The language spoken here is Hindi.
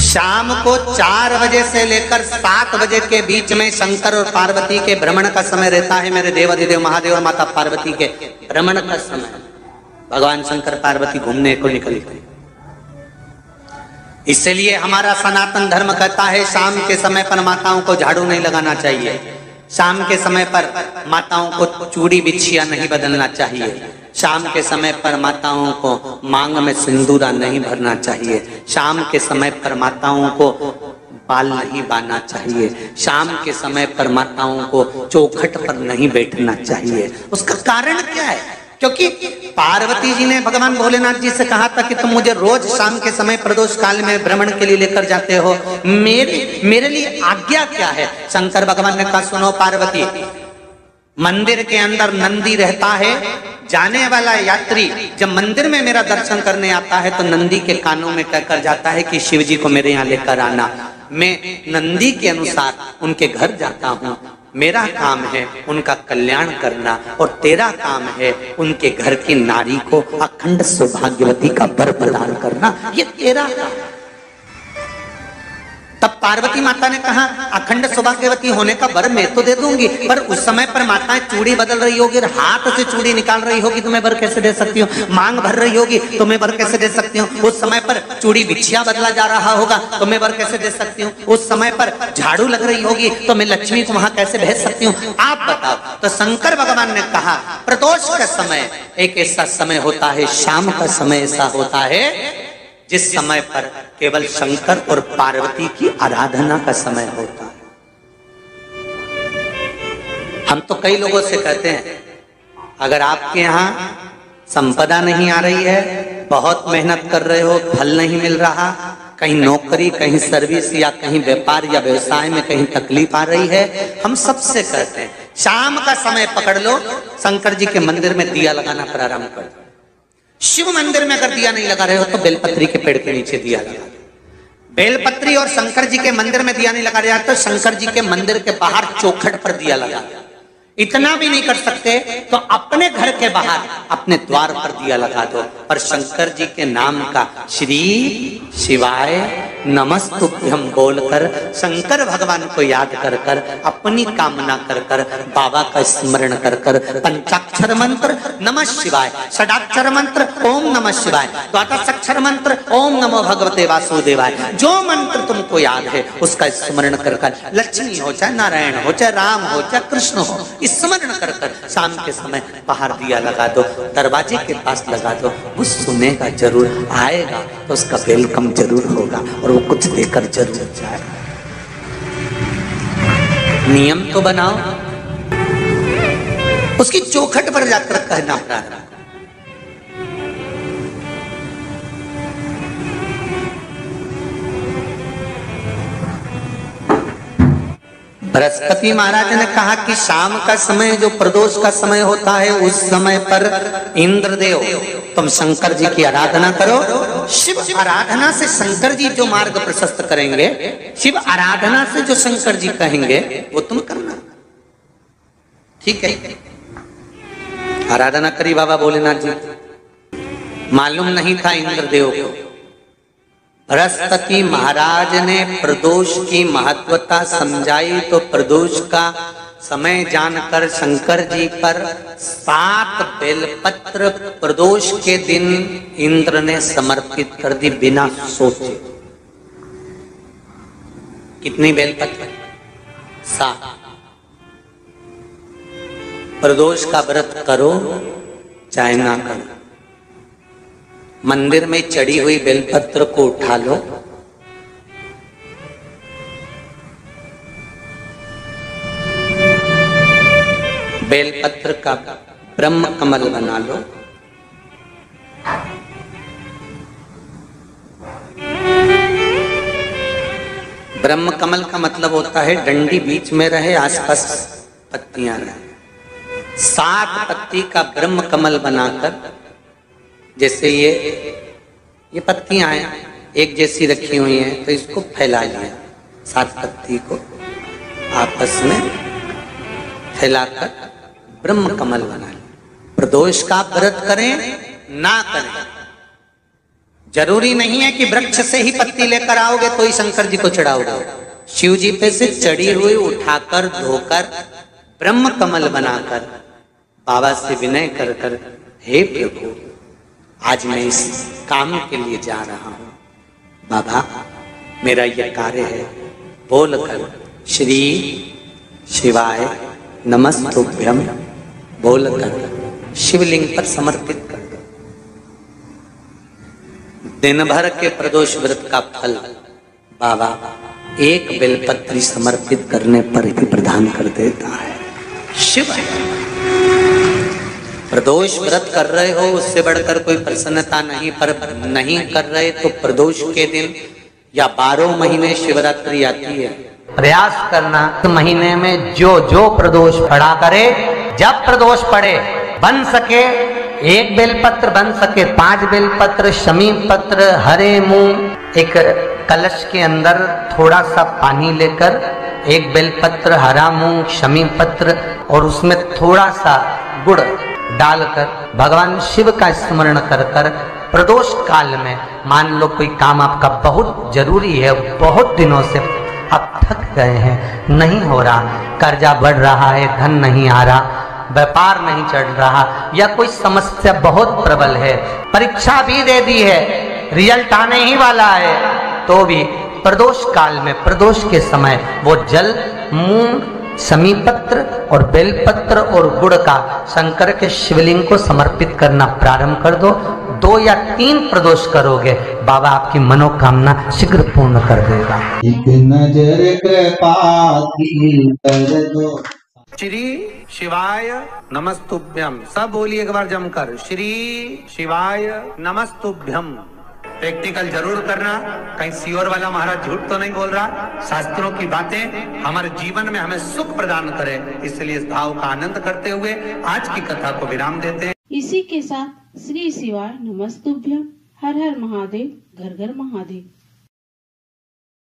शाम को 4 बजे से लेकर 7 बजे के बीच में शंकर और पार्वती के भ्रमण का समय रहता है। मेरे देवाधिदेव महादेव और माता पार्वती के भ्रमण का समय, भगवान शंकर पार्वती घूमने को निकल गए। इसलिए हमारा सनातन धर्म कहता है शाम के समय पर माताओं को झाड़ू नहीं लगाना चाहिए, शाम के समय पर माताओं को चूड़ी बिछिया नहीं बदलना चाहिए, शाम के समय पर माताओं को मांग में सिंदूरा नहीं भरना चाहिए, शाम के समय पर माताओं को बाल नहीं बांधना चाहिए, शाम के समय पर माताओं को चौखट पर नहीं बैठना चाहिए। उसका कारण क्या है? क्योंकि पार्वती जी ने भगवान भोलेनाथ जी से कहा था कि तुम मुझे रोज शाम के समय प्रदोष काल में भ्रमण के लिए लेकर जाते हो, मेरे लिए आज्ञा क्या है? शंकर भगवान ने कहा सुनो पार्वती, मंदिर के अंदर नंदी रहता है, जाने वाला यात्री जब मंदिर में मेरा दर्शन करने आता है तो नंदी के कानों में कहकर जाता है कि शिव जी को मेरे यहाँ लेकर आना। मैं नंदी के अनुसार उनके घर जाता हूँ, मेरा काम है उनका कल्याण करना और तेरा काम है उनके घर की नारी को अखंड सौभाग्यवती का वर प्रदान करना, ये तेरा काम। तब पार्वती माता ने कहा अखंड सौभाग्यवती होने का वर मैं तो दे दूंगी, पर उस समय पर माताएं चूड़ी बदल रही होगी, हाथ से चूड़ी निकाल रही होगी तो मैं वर कैसे दे सकती हूँ? मांग भर रही होगी तो मैं वर कैसे दे सकती हूँ? उस समय पर चूड़ी बिछिया बदला जा रहा होगा तो मैं वर कैसे दे सकती हूँ? उस समय पर झाड़ू लग रही होगी तो मैं लक्ष्मी को वहां कैसे भेज सकती हूँ? आप बताओ। तो शंकर भगवान ने कहा प्रदोष का समय एक ऐसा समय होता है, शाम का समय ऐसा होता है जिस समय पर केवल शंकर और पार्वती की आराधना का समय होता है। हम तो कई लोगों से कहते हैं अगर आपके यहाँ संपदा नहीं आ रही है, बहुत मेहनत कर रहे हो, फल नहीं मिल रहा, कहीं नौकरी, कहीं सर्विस या कहीं व्यापार या व्यवसाय में कहीं तकलीफ आ रही है, हम सबसे कहते हैं शाम का समय पकड़ लो, शंकर जी के मंदिर में दिया लगाना प्रारंभ कर दो। शिव मंदिर में अगर दिया नहीं लगा रहे हो तो बेलपत्री के पेड़ के नीचे दिया लगा। बेलपत्री और शंकर जी के मंदिर में दिया नहीं लगा रहा तो शंकर जी के मंदिर के बाहर चौखट पर दिया लगा। इतना भी नहीं कर सकते तो अपने घर के बाहर अपने द्वार पर दिया लगा दो, पर शंकर जी के नाम का श्री शिवाय नमस्तुभ्यम बोलकर शंकर भगवान को याद कर कर अपनी कामना कर कर बाबा का स्मरण कर कर पंचाक्षर मंत्र नमः शिवाय, षडाक्षर मंत्र ओम नमः शिवाय, द्वादशाक्षर मंत्र ओम नमो भगवते वासुदेवाय, जो मंत्र तुमको याद है उसका स्मरण कर कर लक्ष्मी हो चाहे नारायण हो चाहे राम हो चाहे कृष्ण हो स्मरण कर कर शाम के समय बाहर दिया लगा दो, दरवाजे के पास लगा दो। वो सुनेगा जरूर, आएगा तो उसका वेलकम जरूर होगा और वो कुछ देकर जरूर जाएगा। नियम तो बनाओ, उसकी चौखट पर जाकर कहना प्रारंभ। बृहस्पति महाराज ने कहा कि शाम का समय जो प्रदोष का समय होता है उस समय पर इंद्रदेव तुम शंकर जी की आराधना करो। शिव आराधना से शंकर जी जो मार्ग प्रशस्त करेंगे, शिव आराधना से जो शंकर जी कहेंगे वो तुम करना। ठीक है, आराधना करी बाबा भोलेनाथ जी। मालूम नहीं था इंद्रदेव को, बृहस्पति महाराज ने प्रदोष की महत्वता समझाई तो प्रदोष का समय जानकर शंकर जी पर 7 बेलपत्र प्रदोष के दिन इंद्र ने समर्पित कर दी बिना सोचे। कितनी बेलपत्र? 7। प्रदोष का व्रत करो चाहे ना करो, मंदिर में चढ़ी हुई बेलपत्र को उठा लो, बेलपत्र का ब्रह्म कमल बना लो, ब्रह्म कमल का मतलब होता है डंडी बीच में रहे, आसपास पत्तियां रहे। 7 पत्ती का ब्रह्म कमल बनाकर, जैसे ये पत्तियां हैं एक जैसी रखी हुई हैं तो इसको फैला लिया, 7 पत्ती को आपस में फैलाकर ब्रह्म कमल बना लिया। प्रदोष का व्रत करें ना करें, जरूरी नहीं है कि वृक्ष से ही पत्ती लेकर आओगे तो ही शंकर जी को चढ़ाओगे। शिव जी पे से चढ़ी हुई उठाकर धोकर ब्रह्म कमल बनाकर बाबा से विनय कर कर, हे प्रभु आज मैं इस काम के लिए जा रहा हूं, बाबा मेरा यह कार्य है, बोलकर श्री शिवाय नमस्तुभ्यम बोलकर शिवलिंग पर समर्पित कर दो। दिन भर के प्रदोष व्रत का फल बाबा एक बेलपत्री समर्पित करने पर भी प्रदान कर देता है। शिव है। प्रदोष व्रत कर रहे हो उससे बढ़कर कोई प्रसन्नता नहीं, पर नहीं कर रहे तो प्रदोष के दिन या 12 महीने शिवरात्रि आती है, प्रयास करना महीने में जो जो प्रदोष पड़ा करे, जब प्रदोष पड़े बन सके 1 बेलपत्र, बन सके 5 बेलपत्र, शमी पत्र, हरे मूंग, एक कलश के अंदर थोड़ा सा पानी लेकर 1 बेलपत्र, हरा मूंग, शमी पत्र और उसमें थोड़ा सा गुड़ डालकर भगवान शिव का स्मरण कर कर प्रदोष काल में, मान लो कोई काम आपका बहुत जरूरी है, बहुत दिनों से आप थक गए हैं, नहीं हो रहा, कर्जा बढ़ रहा है, धन नहीं आ रहा, व्यापार नहीं चढ़ रहा, या कोई समस्या बहुत प्रबल है, परीक्षा भी दे दी है, रिजल्ट आने ही वाला है, तो भी प्रदोष काल में, प्रदोष के समय वो जल, मूंग, समीपत्र और बेलपत्र और गुड़ का शंकर के शिवलिंग को समर्पित करना प्रारंभ कर दो। 2 या 3 प्रदोष करोगे, बाबा आपकी मनोकामना शीघ्र पूर्ण कर देगा। एक नजर कृपा की कर दो। श्री शिवाय नमस्तुभ्यम, सब बोलिए एक बार जमकर, श्री शिवाय नमस्तुभ्यम। प्रैक्टिकल जरूर करना, कहीं सियोर वाला महाराज झूठ तो नहीं बोल रहा। शास्त्रों की बातें हमारे जीवन में हमें सुख प्रदान करें, इसलिए इस भाव का आनंद करते हुए आज की कथा को विराम देते हैं। इसी के साथ श्री शिवाय नमस्तुभ्यम, हर हर महादेव, घर घर महादेव।